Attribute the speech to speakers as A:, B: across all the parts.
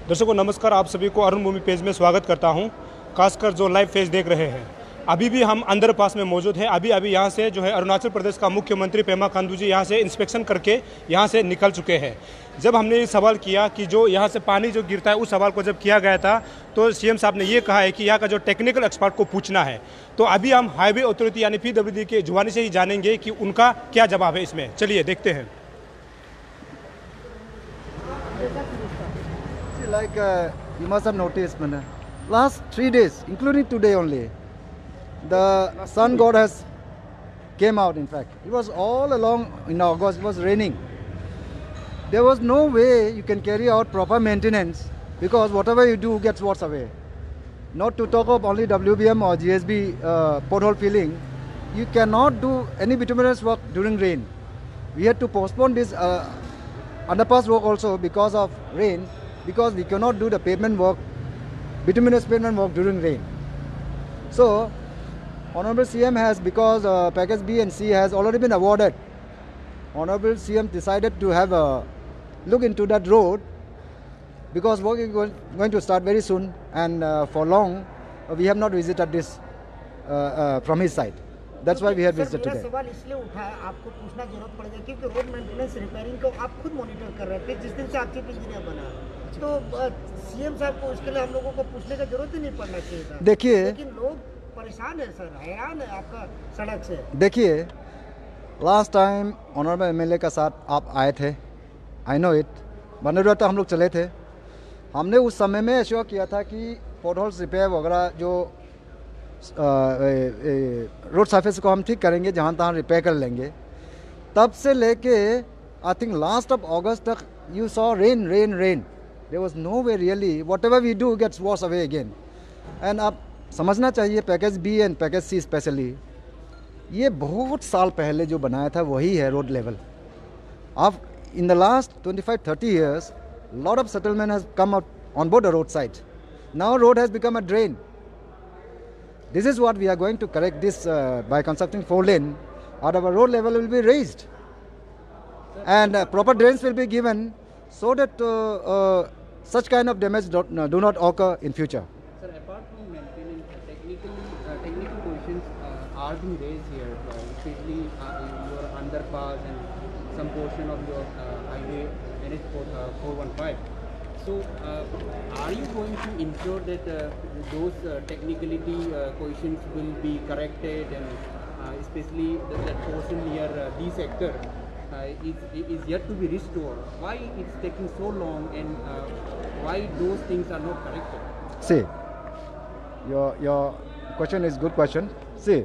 A: दर्शकों नमस्कार, आप सभी को अरुण भूमि पेज में स्वागत करता हूं। खासकर जो लाइव पेज देख रहे हैं, अभी भी हम अंडरपास में मौजूद हैं। अभी यहां से जो है अरुणाचल प्रदेश का मुख्यमंत्री पेमा खांडू जी यहां से इंस्पेक्शन करके यहां से निकल चुके हैं। जब हमने ये सवाल किया कि जो यहां से पानी जो गिरता है, उस सवाल को जब किया गया था तो सीएम साहब ने ये कहा है कि यहाँ का जो टेक्निकल एक्सपर्ट को पूछना है। तो अभी हम हाईवे अथॉरिटी यानी PWD के जुबानी से ही जानेंगे कि उनका क्या जवाब है इसमें। चलिए देखते हैं।
B: Like you must have noticed, man, last 3 days, including today only, the sun god has came out. In fact, it was all along in August. It was raining. There was no way you can carry out proper maintenance because whatever you do gets washed away. Not to talk of only WBM or GSB pothole filling, you cannot do any bituminous work during rain. We had to postpone this underpass work also because of rain. Because we cannot do the pavement work, bituminous pavement work during rain. So, Honorable CM has, because package B and C has already been awarded, Honorable CM decided to have a look into that road because work is going to start very soon, and for long we have not visited this from his side. That's why we have visited today.
C: सवाल इसलिए उठा है, आपको पूछना जरूरत पड़ेगा क्योंकि road maintenance repairing को आप खुद मॉनिटर कर रहे थे जिस दिन से आप चीफ इंजीनियर बना, तो सीएम साहब को उसके लिए हम लोगों को पूछने का जरूरत ही नहीं पड़ना चाहिए था।
B: देखिए,
C: लेकिन लोग परेशान है सर, हैरान है आपका सड़क से।
B: देखिए, लास्ट टाइम ऑनरेबल एमएलए का साथ आप आए थे, आई नो इट, बनरुआ तो हम लोग चले थे। हमने उस समय में एश्योर किया था कि पोटहोल्स रिपेयर वगैरह जो रोड सरफेस को हम ठीक करेंगे, जहाँ तहाँ रिपेयर कर लेंगे। तब से लेके I think last of August तक you saw rain rain rain, there was no way really, whatever we do gets wash away again. And आप समझना चाहिए package B and package C specially, ये बहुत साल पहले जो बनाया था वही है रोड लेवल। अब in the last 25-30 years, lot of settlement has come up on both the road side. Now road has become a drain. This is what we are going to correct this by constructing 4 lane. Our road level will be raised, and proper drains will be given so that such kind of damage do not occur in future.
D: Sir, apart from maintenance, technical questions are being raised here, especially your underpass and some portion of your highway NH415. So, are you going to ensure that those technicality questions will be corrected, and especially that portion near D sector is yet to be restored? Why it's taking so long, and why those things are not corrected?
B: See, your question is good question. See,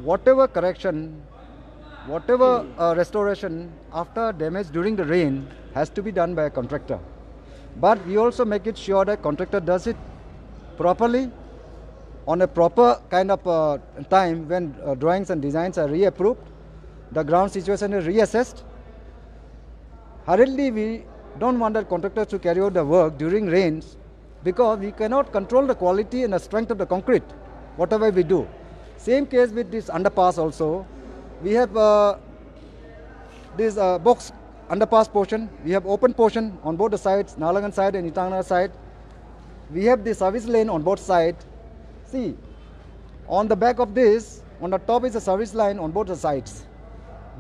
B: whatever correction, whatever restoration after damage during the rain has to be done by a contractor. But we also make it sure that contractor does it properly on a proper kind of time when drawings and designs are reapproved, the ground situation is reassessed. Hurriedly, we don't want the contractors to carry out the work during rains because we cannot control the quality and the strength of the concrete, whatever we do. Same case with this underpass also. We have this box underpass portion, we have open portion on both the sides, Nalagan side and Itanganagar side. We have the service lane on both sides. See, on the back of this, on the top is a service line on both the sides.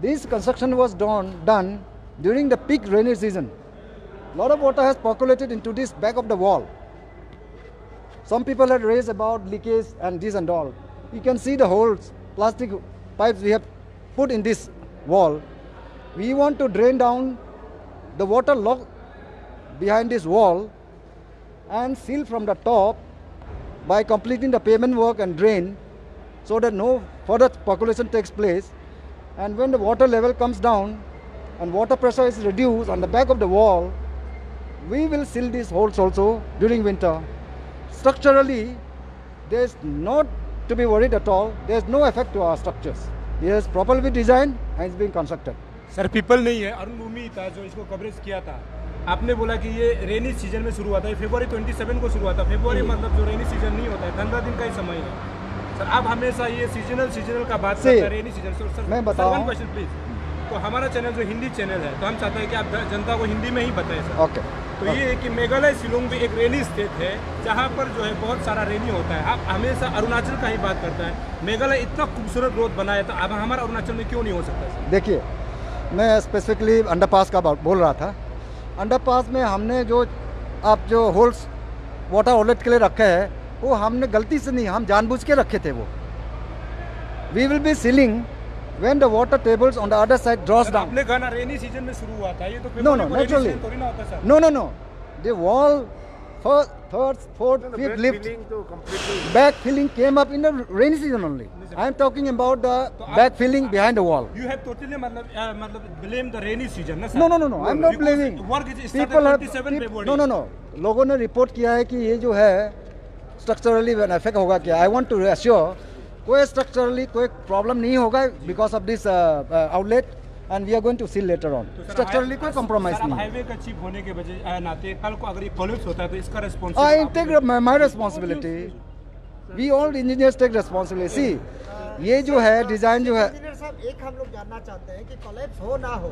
B: This construction was done during the peak rainy season. A lot of water has percolated into this back of the wall. Some people had raised about leakage and this and all. You can see the holes, plastic pipes we have put in this wall. We want to drain down the water lock behind this wall and seal from the top by completing the pavement work and drain so that no further percolation takes place. And when the water level comes down and water pressure is reduced on the back of the wall, we will seal these holes also during winter. Structurally, there is not to be worried at all. There is no effect to our structures. It is properly designed and it's being constructed.
A: Sir people नहीं है, अरुण भूमि था जो इसको coverage किया था। आपने बोला कि ये रेनी सीजन में शुरू हुआ था, फरवरी 27 को शुरू हुआ था। फरवरी मतलब जो रेनी सीजन नहीं होता है, 15 दिन का ही समय है। सर आप हमेशा ये सीजनल का बात करते हैं, रेनी सीजन। सर
B: मैं बताऊं,
A: क्वेश्चन प्लीज। तो हमारा चैनल जो हिंदी चैनल है, तो हम चाहते हैं कि आप जनता को हिंदी में ही बताएं सर।
B: ओके।
A: तो ये है कि मेघालय शिलोंग भी एक रेनी स्टेट है, जहाँ पर जो है बहुत सारा रेनी होता है। आप हमेशा अरुणाचल का ही बात करता है, मेघालय इतना खूबसूरत रोड बनाया था, अब हमारा अरुणाचल में क्यों नहीं हो सकता सर?
B: देखिए, मैं स्पेसिफिकली अंडरपास का बोल रहा था। अंडरपास में हमने जो आप जो होल्स वाटर आउटलेट के लिए रखे हैं, वो हमने गलती से नहीं, हम जानबूझ के रखे थे वो। We will be sealing when the water tables on the other side draws
A: sir,
B: down.
A: आपने कहा ना रेनी सीजन में शुरू हुआ था, ये तो
B: No, no,
A: फरवरी को rainy
B: naturally.
A: season थोड़ी ना होता sir.
B: No. The wall, first, third, fourth, fifth lift, backfilling came up in the rainy season only. I am talking about the backfilling behind the wall.
A: You have totally मतलब blame the rainy season ना sir?
B: No. I am not blaming.
A: Work is started
B: People have
A: 27 February.
B: no. लोगों ने report किया है कि ये जो है स्ट्रक्चरली इफेक्ट होगा क्या। आई वांट टू एश्योर कोई स्ट्रक्चरली कोई प्रॉब्लम नहीं होगा because of this outlet and we are going to see later on. Structurally कोई कॉम्प्रोमाइज नहीं है।
A: हाईवे का चीफ होने के वजह नाते कल को अगर ये कोलैप्स होता है तो इसका
B: I
A: responsibility
B: take my responsibility. We all engineers take responsibility. See, ये जो है डिजाइन जो है।
C: इंजीनियर साहब, एक हम लोग जानना चाहते हैं कि कोलैप्स हो ना हो,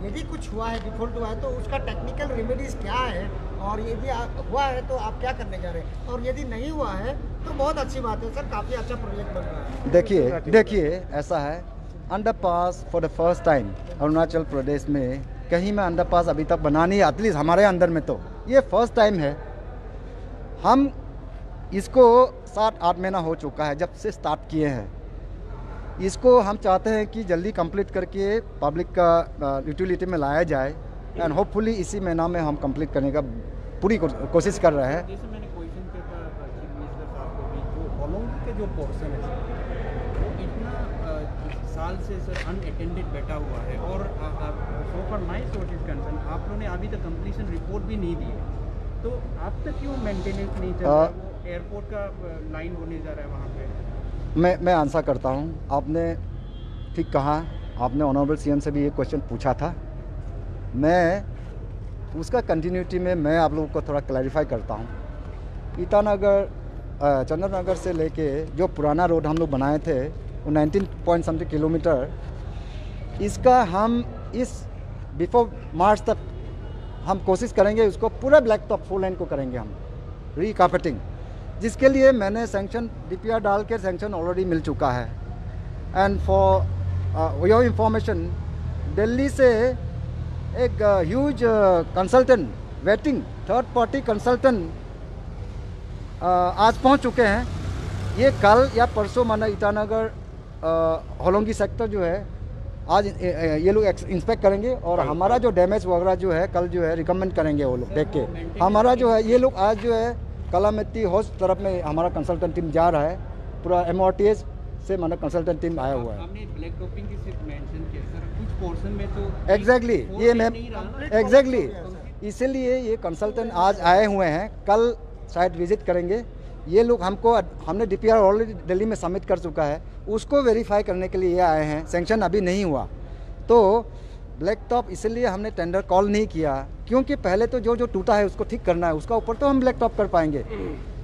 C: यदि कुछ हुआ है, डिफॉल्ट हुआ है, तो उसका टेक्निकल रेमेडीज क्या है, और यदि हुआ है तो आप क्या करने जा रहे हैं, और यदि नहीं हुआ है तो बहुत अच्छी बात है सर, काफ़ी अच्छा प्रोजेक्ट बन रहा है।
B: देखिए ऐसा है, underpass for the first time Arunachal Pradesh में कहीं में अंडरपास अभी तक बना नहीं, एटलीस्ट हमारे अंदर में तो ये फर्स्ट टाइम है। हम इसको 7-8 महीना हो चुका है जब से स्टार्ट किए हैं। इसको हम चाहते हैं कि जल्दी कंप्लीट करके पब्लिक का यूटिलिटी में लाया जाए एंड होपफुली इसी महीना में हम कंप्लीट करने का पूरी कोशिश कर रहे हैं।
D: जैसे मैंने क्वेश्चन पेपर चीफ मिनिस्टर साहब को भी, जो होलोंगी के जो पोर्शन है सर, वो इतना साल से सर अनअटेंडेड बैठा हुआ है, और so for my source is concern आप लोगों ने अभी तक कंप्लीशन रिपोर्ट भी नहीं दी है, तो अब तक क्यों मेंटेनेंस नहीं चल रहा है? वो एयरपोर्ट का लाइन होने जा रहा है वहाँ पे।
B: मैं आंसर करता हूँ। आपने ठीक कहा, आपने ऑनरेबल सीएम से भी ये क्वेश्चन पूछा था। मैं उसका कंटिन्यूटी में मैं आप लोगों को थोड़ा क्लैरिफाई करता हूँ। ईटानगर चंद्रनगर से लेके जो पुराना रोड हम लोग बनाए थे वो 19 पॉइंट समथिंग किलोमीटर, इसका हम इस बिफोर मार्च तक हम कोशिश करेंगे उसको पूरा ब्लैक टॉप 4 लेन को करेंगे हम रीकार्पेटिंग, जिसके लिए मैंने सैंक्शन डीपीआर डाल के सैंक्शन ऑलरेडी मिल चुका है। And for your information, Delhi से एक huge consultant waiting third party consultant आज पहुंच चुके हैं। ये कल या परसों माना ईटानगर होलोंगी सेक्टर जो है आज ये लोग इंस्पेक्ट करेंगे और हमारा जो डैमेज वगैरह जो है कल जो है रिकमेंड करेंगे वो लोग देख के। हमारा जो है ये लोग आज जो है कलामती होस्ट तरफ में हमारा कंसल्टेंट टीम जा रहा है, पूरा एमआरटीएस से माना कंसल्टेंट टीम आया हुआ है।
D: आपने ब्लैक टॉपिंग की सिर्फ मेंशन किया सर, कुछ पोर्शन में तो
B: एग्जैक्टली ये मैं एग्जैक्टली इसीलिए ये कंसल्टेंट आज आए हुए हैं, कल शायद विजिट करेंगे। ये लोग हमने डीपीआर ऑलरेडी दिल्ली में सबमिट कर चुका है, उसको वेरीफाई करने के लिए ये आए हैं। सैंक्शन अभी नहीं हुआ तो ब्लैक टॉप इसलिए हमने टेंडर कॉल नहीं किया, क्योंकि पहले तो जो टूटा है उसको ठीक करना है, उसका ऊपर तो हम ब्लैक टॉप कर पाएंगे।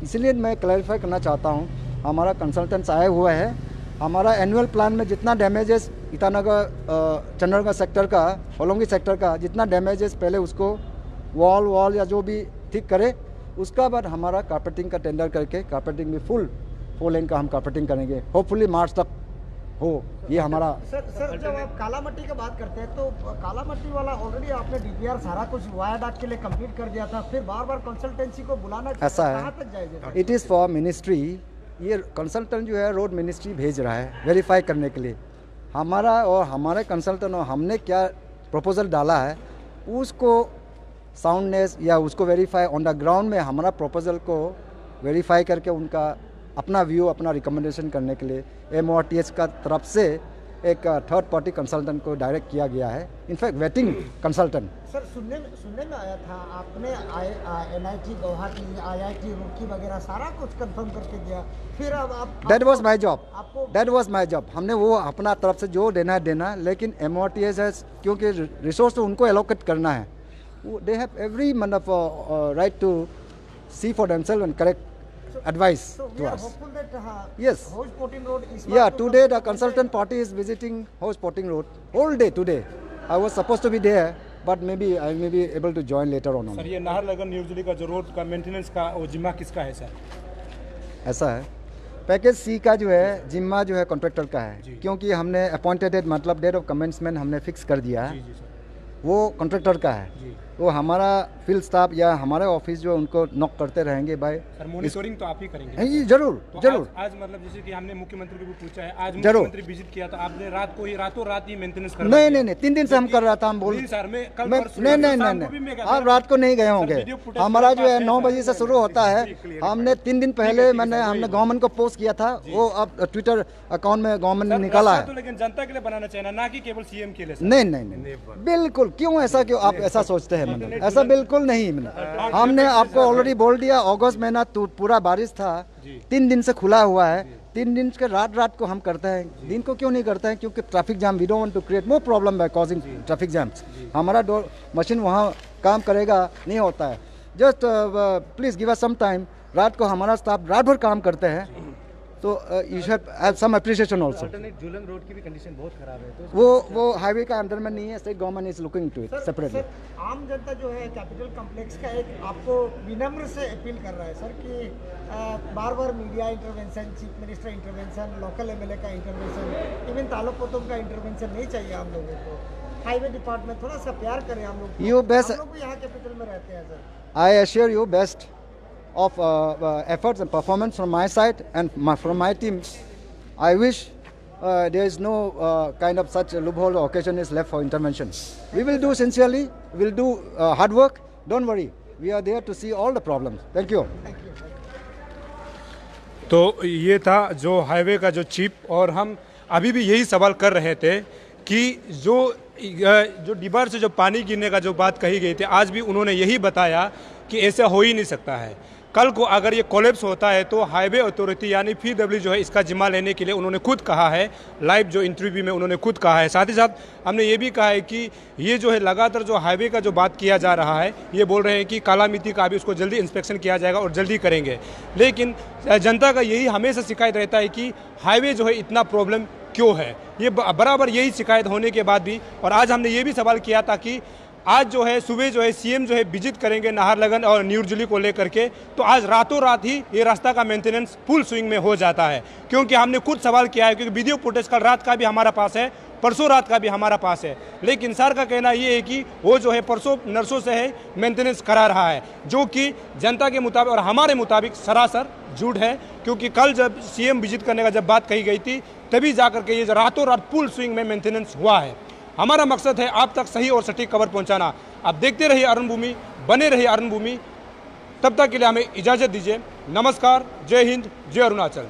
B: इसलिए मैं क्लैरिफाई करना चाहता हूँ, हमारा कंसल्टेंट्स आए हुए हैं। हमारा एनुअल प्लान में जितना डैमेजेस ईटानगर चंद्रनगर सेक्टर का, होलोंगी सेक्टर का जितना डैमेजेस पहले उसको वॉल या जो भी ठीक करे, उसका बाद हमारा कारपेटिंग का टेंडर करके कारपेटिंग भी फुल 4 लेन का हम कारपेटिंग करेंगे, होपफुली मार्च तक हो। ये हमारा
C: सर जब आप काला मट्टी की बात करते हैं तो काला मट्टी वाला ऑलरेडी आपने डीपीआर सारा कुछ वायाडाक्ट के लिए कंप्लीट कर दिया था, फिर बार कंसल्टेंसी को बुलाना
B: ऐसा है,
C: कहाँ तक जाएगा?
B: It is for ministry. ये कंसल्टेंट जो है रोड मिनिस्ट्री भेज रहा है वेरीफाई करने के लिए। हमारा और हमारे कंसल्टेंट और हमने क्या प्रपोजल डाला है उसको साउंडनेस या उसको वेरीफाई ऑन द ग्राउंड में हमारा प्रपोजल को वेरीफाई करके उनका अपना व्यू अपना रिकमेंडेशन करने के लिए एमओआरटीएस का तरफ से एक थर्ड पार्टी कंसल्टेंट को डायरेक्ट किया गया है, इनफैक्ट वेटिंग कंसल्टेंट।
C: सर सुनने में आया था आपने NIT गुवाहाटी, IIT रुड़की वगैरह सारा कुछ कंफर्म करके दिया, फिर अब आप
B: दैट वाज माय जॉब,
C: आपको
B: दैट वाज माय जॉब। हमने वो अपना तरफ से जो देना है देना, लेकिन एमओआरटीएस है क्योंकि रिसोर्स तो उनको एलोकेट करना है, दे हैव एवरी मतलब right to see for themselves and correct advice
C: So we
B: to
C: are
B: us.
C: hopeful that
B: Yes.
C: Hoj Porting Road is.
B: Yeah, today the consultant party is visiting Hoj Porting Road whole day today. I was supposed to be there, but maybe I may be able to join later on.
A: Sir, ये नाहरलगुन न्यूज़िली का जो road का maintenance का वो जिम्मा किसका है sir?
B: ऐसा है, पैकेज सी का जो है जिम्मा जो है कॉन्ट्रैक्टर का है, क्योंकि हमने अपॉइंटेड मतलब डेट ऑफ कमेंसमेंट हमने फिक्स कर दिया है,
A: जी सर।
B: वो कॉन्ट्रैक्टर का है। वो हमारा फील्ड स्टाफ या हमारे ऑफिस जो उनको नॉक करते रहेंगे भाई।
A: सर, मॉनिटरिंग तो आप ही करेंगे?
B: जी जरूर
A: तो
B: जरूर।
A: आज मतलब जैसे कि हमने मुख्यमंत्री को भी पूछा है, आज
B: जरूर।
A: मुख्यमंत्री विजिट किया तो आपने रातों रात ही मेंटेनेंस करवा
B: नहीं
A: दिया।
B: नहीं 3 दिन से हम कर रहा था, हम बोल
A: नहीं सर, मैं कल
B: मैं
A: परसों
B: नहीं
A: शाम
B: नहीं
A: को भी
B: नहीं
A: मैं
B: नहीं
A: गया
B: आप रात को नहीं गए होंगे।
A: वीडियो फुटेज
B: हमारा जो है
A: मेरे
B: 9
A: पास
B: बजे से
A: सर,
B: शुरू होता है।
A: क्लियर
B: हमने 3 दिन पहले हमने गवर्नमेंट को पोस्ट किया था, वो अब ट्विटर अकाउंट में गवर्नमेंट ने निकाला है।
A: तो लेकिन जनता के लिए बनाना चाहिए ना कि केवल सीएम के लिए सर।
B: नहीं नहीं नहीं बिल्कुल, क्यों ऐसा, क्यों आप ऐसा सोचते हैं? मतलब ऐसा बिल्कुल नहीं। हमने आपको ऑलरेडी बोल दिया, अगस्त महीना तो पूरा बारिश था, 3 दिन से खुला हुआ है। 3 दिन के रात को हम करते हैं, दिन को क्यों नहीं करते हैं? क्योंकि traffic jam, we don't want to create more problem by causing traffic jams. हमारा मशीन वहाँ काम करेगा नहीं होता है। Just please give us some time. रात को हमारा स्टाफ रात भर काम करते हैं, तो you should have some appreciation also.
E: Jhulan road की भी कंडीशन बहुत खराब है, तो
B: वो हाईवे का अंदर में नहीं है, state government is looking to it separately.
C: आम जनता जो है कैपिटल कॉम्प्लेक्स का एक आपको विनम्र से अपील कर रहा है सर कि बार बार media intervention, chief minister intervention, local MLA का इंटरवेंशन, इवन तालुक पोतों का इंटरवेंशन नहीं चाहिए हम लोगों को। हाईवे डिपार्टमेंट थोड़ा सा प्यार करें हम लोग।
B: You best-
C: हम लोग भी यहाँ कैपिटल में रहते हैं sir.
B: I assure you best of efforts and performance from my side and from my team. I wish there is no kind of such a loophole or occasion is left for intervention. We will do sincerely, we will do hard work. Don't worry, we are there to see all the problems. Thank you.
A: तो ये था जो highway का जो chief, और हम अभी भी यही सवाल कर रहे थे कि जो डिबार से जो पानी गिरने का जो बात कही गई थी, आज भी उन्होंने यही बताया कि ऐसा हो ही नहीं सकता है। कल को अगर ये कोलैप्स होता है तो हाईवे अथॉरिटी यानी PW जो है इसका जिम्मा लेने के लिए उन्होंने खुद कहा है, लाइव जो इंटरव्यू में उन्होंने खुद कहा है। साथ ही साथ हमने ये भी कहा है कि ये जो है लगातार जो हाईवे का जो बात किया जा रहा है, ये बोल रहे हैं कि काला मिट्टी का भी उसको जल्दी इंस्पेक्शन किया जाएगा और जल्दी करेंगे। लेकिन जनता का यही हमेशा शिकायत रहता है कि हाईवे जो है इतना प्रॉब्लम क्यों है, ये बराबर यही शिकायत होने के बाद भी। और आज हमने ये भी सवाल किया था कि आज जो है सुबह जो है सीएम जो है विजिट करेंगे नाहरलगुन और न्यूज़िली को लेकर के, तो आज रातों रात ही ये रास्ता का मेंटेनेंस फुल स्विंग में हो जाता है। क्योंकि हमने खुद सवाल किया है, क्योंकि वीडियो फुटेज कल रात का भी हमारा पास है, परसों रात का भी हमारा पास है। लेकिन सर का कहना ये है कि वो जो है परसों नर्सों से है मेंटेनेंस करा रहा है, जो कि जनता के मुताबिक और हमारे मुताबिक सरासर झूठ है। क्योंकि कल जब सीएम विजिट करने का जब बात कही गई थी, तभी जाकर के ये रातों रात फुल स्विंग में मेंटेनेंस हुआ है। हमारा मकसद है आप तक सही और सटीक खबर पहुंचाना। आप देखते रहिए अरुण भूमि, बने रहिए अरुण भूमि। तब तक के लिए हमें इजाज़त दीजिए। नमस्कार, जय हिंद, जय अरुणाचल।